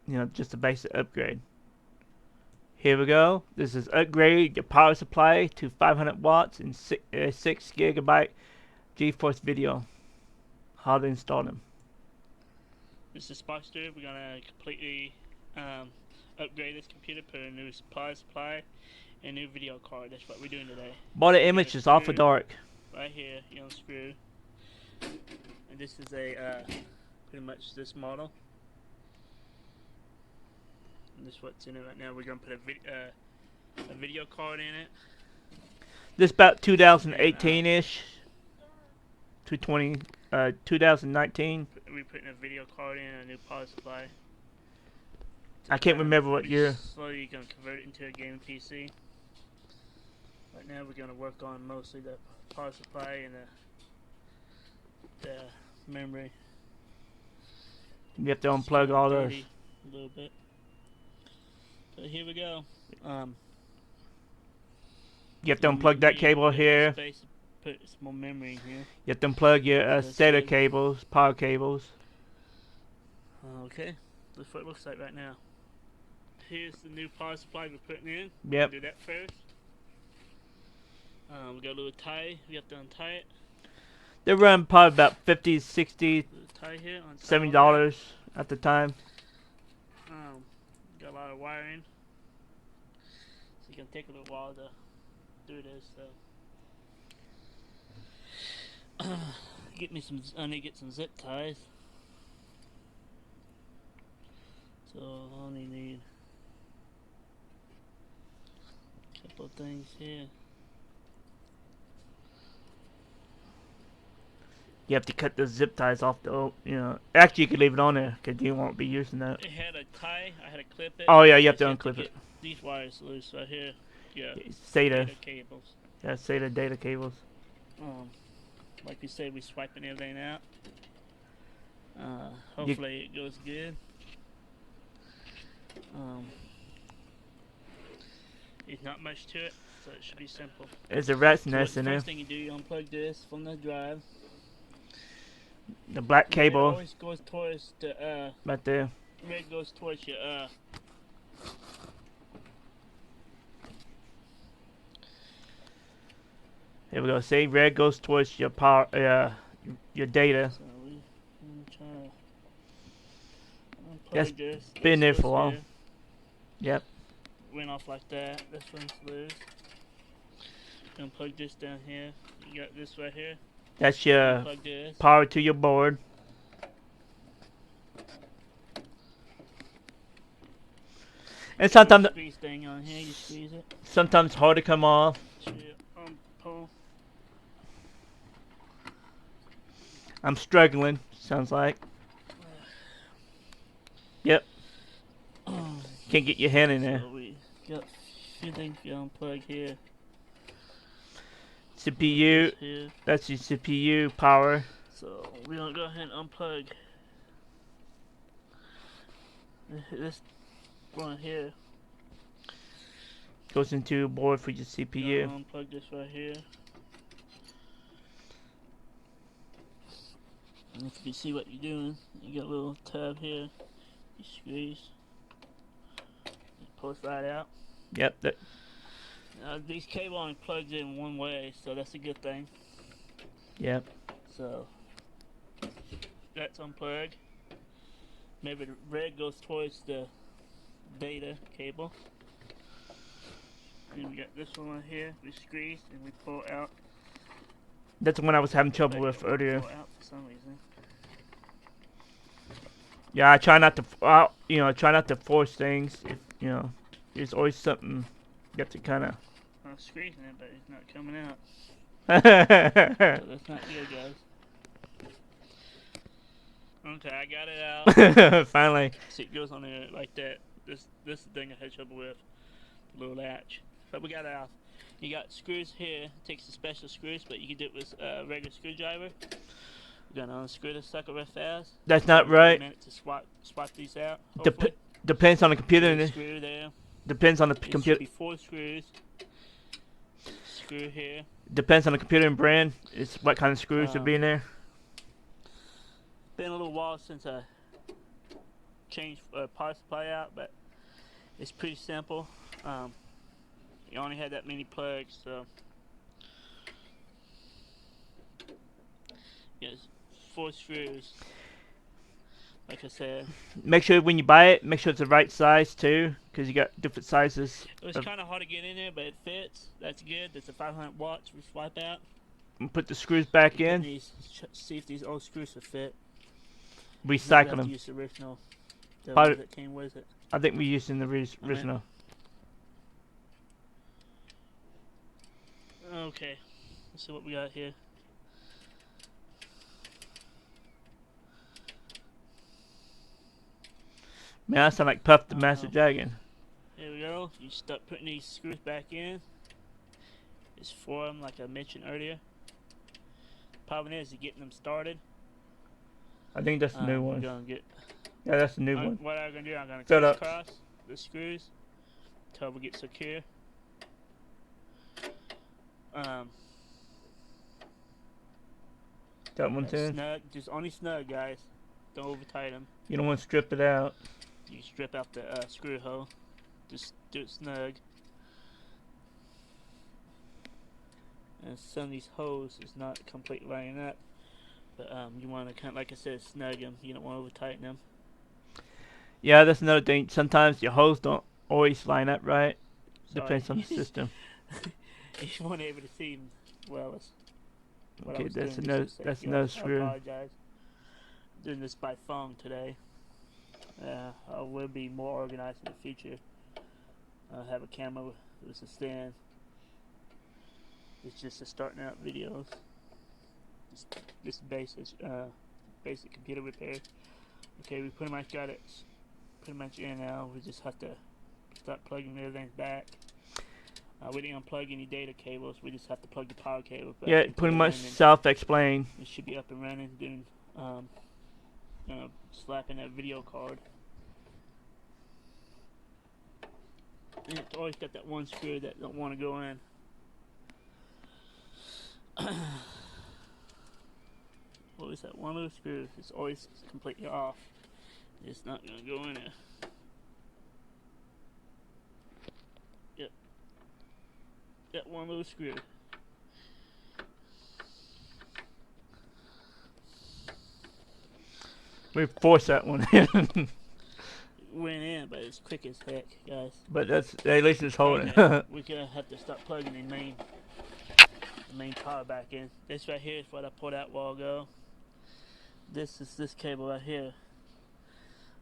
You know, just a basic upgrade. Here we go. This is upgrade your power supply to 500 watts and 6 gigabyte GeForce video. How to install them. This is Boxster. We're gonna completely upgrade this computer, put a new power supply, and a new video card. That's what we're doing today. But the image is awful dark. Right here, you unscrew, and this is a pretty much this model. this is what's in it right now. We're gonna put a video card in it. This about 2018-ish to 2019. We're putting a video card in, a new power supply. I can't remember what year. Slowly gonna convert it into a gaming PC. Right now we're gonna work on mostly the power supply and the memory. You have to unplug all those. A little bit. So here we go. You have to unplug that cable here. Space to put some more memory in here. You have to unplug your SATA cables, power cables. Okay, that's what it looks like right now. Here's the new power supply we're putting in. Yep. We'll do that first. We got a little tie. We have to untie it. They run probably about 50, 60, Tie here, $70 at the time. Got a lot of wiring. So it's gonna take a little while to do this. So I need to get some zip ties. So I only need a couple of things here. You have to cut the zip ties off the, actually you could leave it on there because you won't be using that. It had a tie, I had to clip it. Oh yeah, you have to unclip it. These wires loose right here. Yeah. SATA. Data cables. Yeah, SATA data cables. Like we said, we swiping everything out. Hopefully it goes good. There's not much to it, so it should be simple. There's a rat's So nest in the there. first thing you do, you unplug this from the drive. The black cable. It always goes towards the right there. red goes towards your Here we go. See, red goes towards your power, your data. So we try to unplug That's this. been there This for a while. here. Yep. Went off like that. This one's loose. Unplug this down here. You got this right here. That's your Unplug this. power to your board. And sometimes, Squeeze thing on here. You squeeze it. sometimes hard to come off. Pull. I'm struggling. Sounds like. Yep. Can't get your hand in there. So we got a few things to unplug here. CPU. Here. That's your CPU power. So we're gonna go ahead and unplug this one here. Goes into a board for your CPU. Unplug this right here. And if you can see what you're doing, you got a little tab here. You squeeze. It pulls right out. Yep. These cable only plugs in one way, so that's a good thing. Yep. So that's unplugged. Maybe the red goes towards the data cable. And we got this one right here. We squeeze and we pull out. That's the one I was having trouble with earlier. Pull out for some reason. Yeah, I try not to, try not to force things. If, there's always something you have to kind of. I'm squeezing it, but it's not coming out. Finally. So that's not good, guys. Okay, I got it out. See, it goes on there like that. This is the thing I had trouble with. The little latch. But we got it off. You got screws here. It takes the special screws, but you can do it with a regular screwdriver. You're gonna unscrew this sucker real fast. That's not Give it a right. minute to swap these out. Depends on the computer. There's a screw there. Depends on the It should computer. be 4 screws. Screw here. Depends on the computer and brand. It's what kind of screws should be in there. Been a little while since I changed power supply out, but it's pretty simple. You only had that many plugs, so yes, 4 screws. Like I said, Make sure when you buy it, make sure it's the right size too, because you got different sizes. it was kind of hard to get in there, but it fits. That's good. That's a 500 watts we swipe out. And put the screws back in. See if these old screws will fit. Recycle You have to them. use the original, the Part- ones that came with it. I think we're using the original. Okay, let's see what we got here. Man, I sound like Puff the Master Dragon. Here we go. You start putting these screws back in. It's for them, like I mentioned earlier. Problem is, getting them started. I think that's the new one. Gonna get, Yeah, that's the new one. What I'm gonna do, I'm gonna Shut up. crisscross the screws until we get secure. That one too? Snug, just only snug, guys. Don't over tighten them. You don't want to strip it out. You strip out the screw hole. Just do it snug. And some of these holes is not completely lining up, but you want to kind of, like I said, snug them. You don't want to over tighten them. Yeah, that's another thing. Sometimes your holes don't always line up right. Sorry. Depends on the system. You weren't able to see them well. Okay, that's another screw. I apologize. I'm doing this by phone today. I will be more organized in the future. I'll have a camera with a stand. It's just a starting out videos. This basic computer repair. Okay, we pretty much got it pretty much in now. We just have to start plugging everything back. We didn't unplug any data cables. We just have to plug the power cable back. Yeah, pretty much self-explained. It should be up and running. Doing slapping that video card. And it's always got that one screw that don't want to go in. Always that one little screw. It's always completely off. It's not gonna go in there. Yep. That one little screw. We forced that one in. It went in, but it's quick as heck, guys. But that's at least it's holding. Okay. We're gonna have to start plugging the main power back in. This right here is what I pulled out a while ago. This is this cable right here.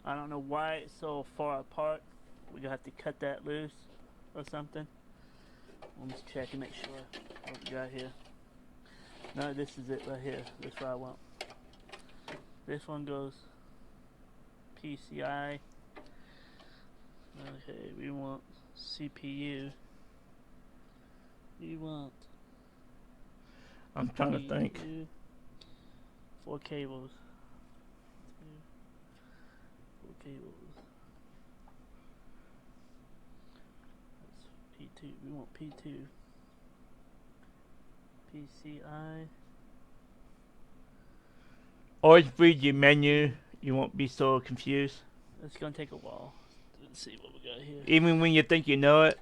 I don't know why it's so far apart. We're gonna have to cut that loose or something. Let me check and make sure what we got here. No, this is it right here. This is what I want. This one goes PCI. Okay, we want CPU. We want. I'm trying to think. 4 cables. 4 cables. That's P2. We want P2. PCI. Always read your menu. You won't be so confused. It's gonna take a while. Let's see what we got here. Even when you think you know it,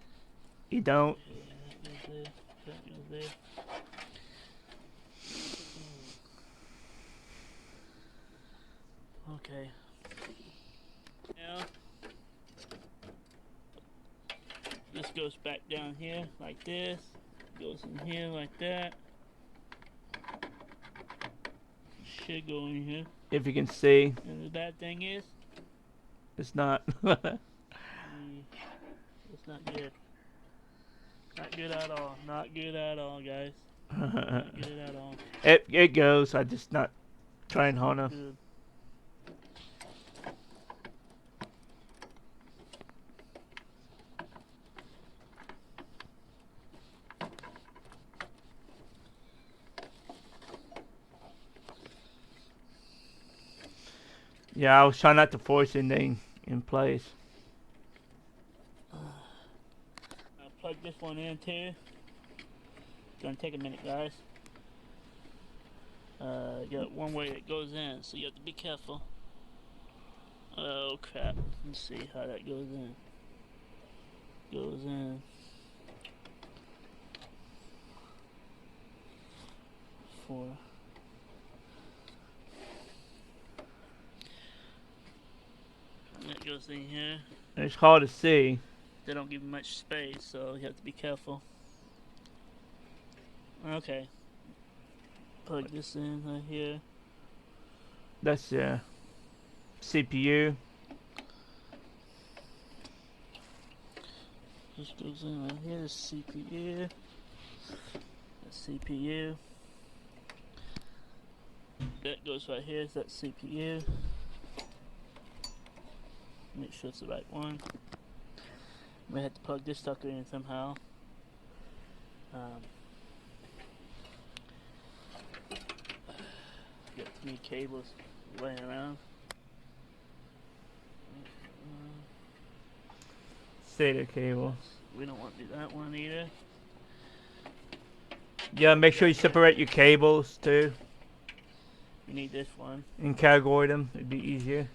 you don't. That goes there. That goes there. Okay. Now, this goes back down here like this. Goes in here like that. Should go in here. If you can see. And the bad thing is, It's not. it's not good. Not good at all. Not good at all, guys. Not good at all. It goes. I just not trying hard enough. Good. Yeah, I was trying not to force anything in place. I'll plug this one in too. It's gonna take a minute, guys. You got one way that goes in, so you have to be careful. Oh crap! Let's see how that goes in. Goes in. Four. That goes in here. It's hard to see. They don't give you much space, so you have to be careful. Okay. Plug this in right here. That's CPU. This goes in right here, the CPU. The CPU. That goes right here, is that CPU. Make sure it's the right one. We had to plug this sucker in somehow. Got too many cables laying around. SATA cable. We don't want to do that one either. Yeah, make sure you separate your cables too We need this one. and categorize them. It'd be easier.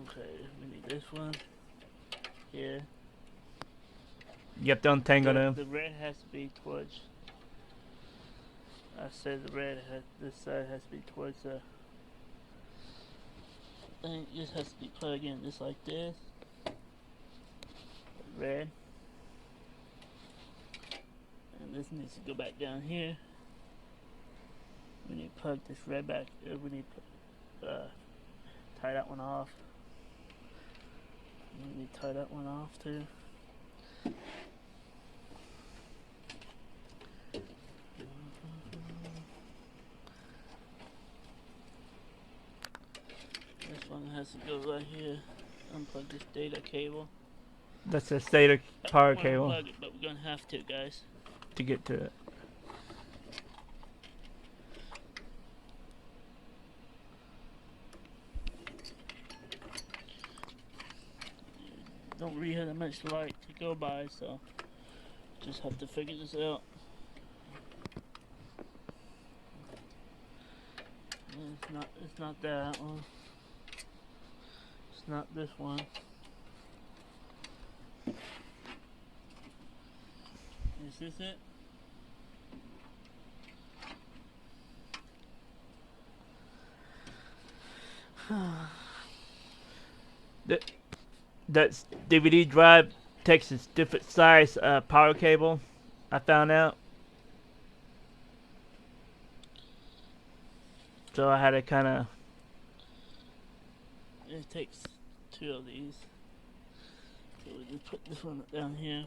Okay, we need this one. Here. You have to untangle them. The red has to be towards. I said the red has. This side has to be towards the. And this has to be plugged in just like this. Red. And this needs to go back down here. We need to plug this red back. We need to tie that one off. We need to tie that one off too. This one has to go right here. Unplug this data cable. That's a SATA power I don't cable wanna unplug it, but we're gonna have to, guys. to get to it. Don't really have that much light to go by, so just have to figure this out. It's not that one. It's not this one. Is this it? That's DVD drive takes a different size power cable. I found out. So I had to kind of. It takes two of these. So we just put this one down here.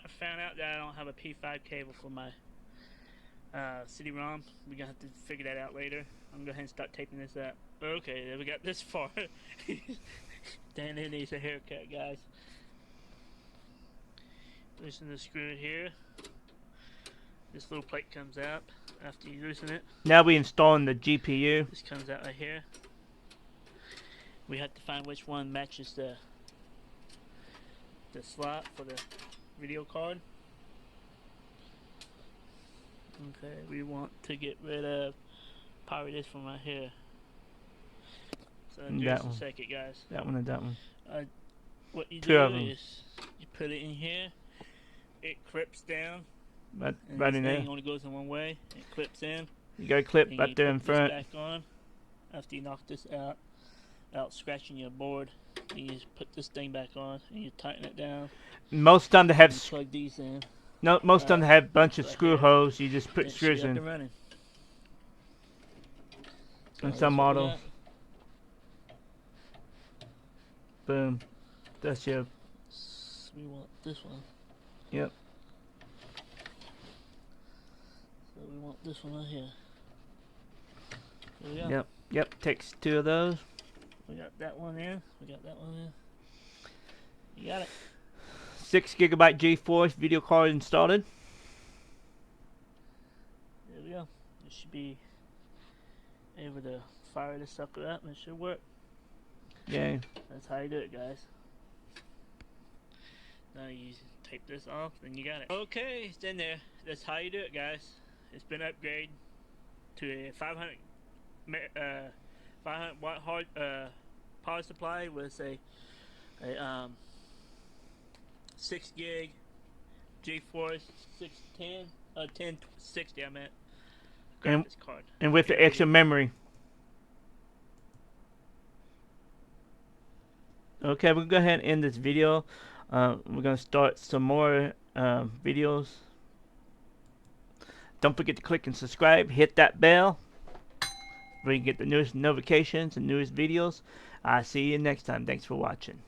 I found out that I don't have a P5 cable for my CD-ROM. We're gonna have to figure that out later. I'm gonna go ahead and start taping this up. Okay, then we got this far. Danny needs a haircut, guys. Loosen the screw here. This little plate comes out after you loosen it. Now we installing the GPU. This comes out right here. We have to find which one matches the slot for the video card. Okay, we want to get rid of probably this one right here. So in That just a one. second, guys. That one and that one. What you Two do of 'em. is you put it in here. It clips down. Right, And right this in thing there. only goes in one way. It clips in. You got a clip And right you there put in this front. back on. After you knock this out scratching your board, you just put this thing back on and you tighten it down. Most time they have You plug these in. most time they have a bunch of right screw here. holes. You just put And it should screws be up in. and running. So In that's some what we models. Boom. That's your. got. We want this one. Yep. So we want this one right here. There we go. Yep. Yep. Takes two of those. We got that one in. We got that one in. You got it. 6 gigabyte GeForce video card installed. There we go. It should be able to fire this sucker up and it should work. Yeah. That's how you do it, guys. Now you tape this off, then you got it. Okay, it's in there. That's how you do it, guys. It's been upgraded to a 500 watt hard power supply with a 6 gig GeForce 1060. I meant graphics card. And with the extra memory. Okay, we're gonna go ahead and end this video. We're gonna start some more videos. Don't forget to click and subscribe. Hit that bell where you get the newest notifications and newest videos. I'll see you next time. Thanks for watching.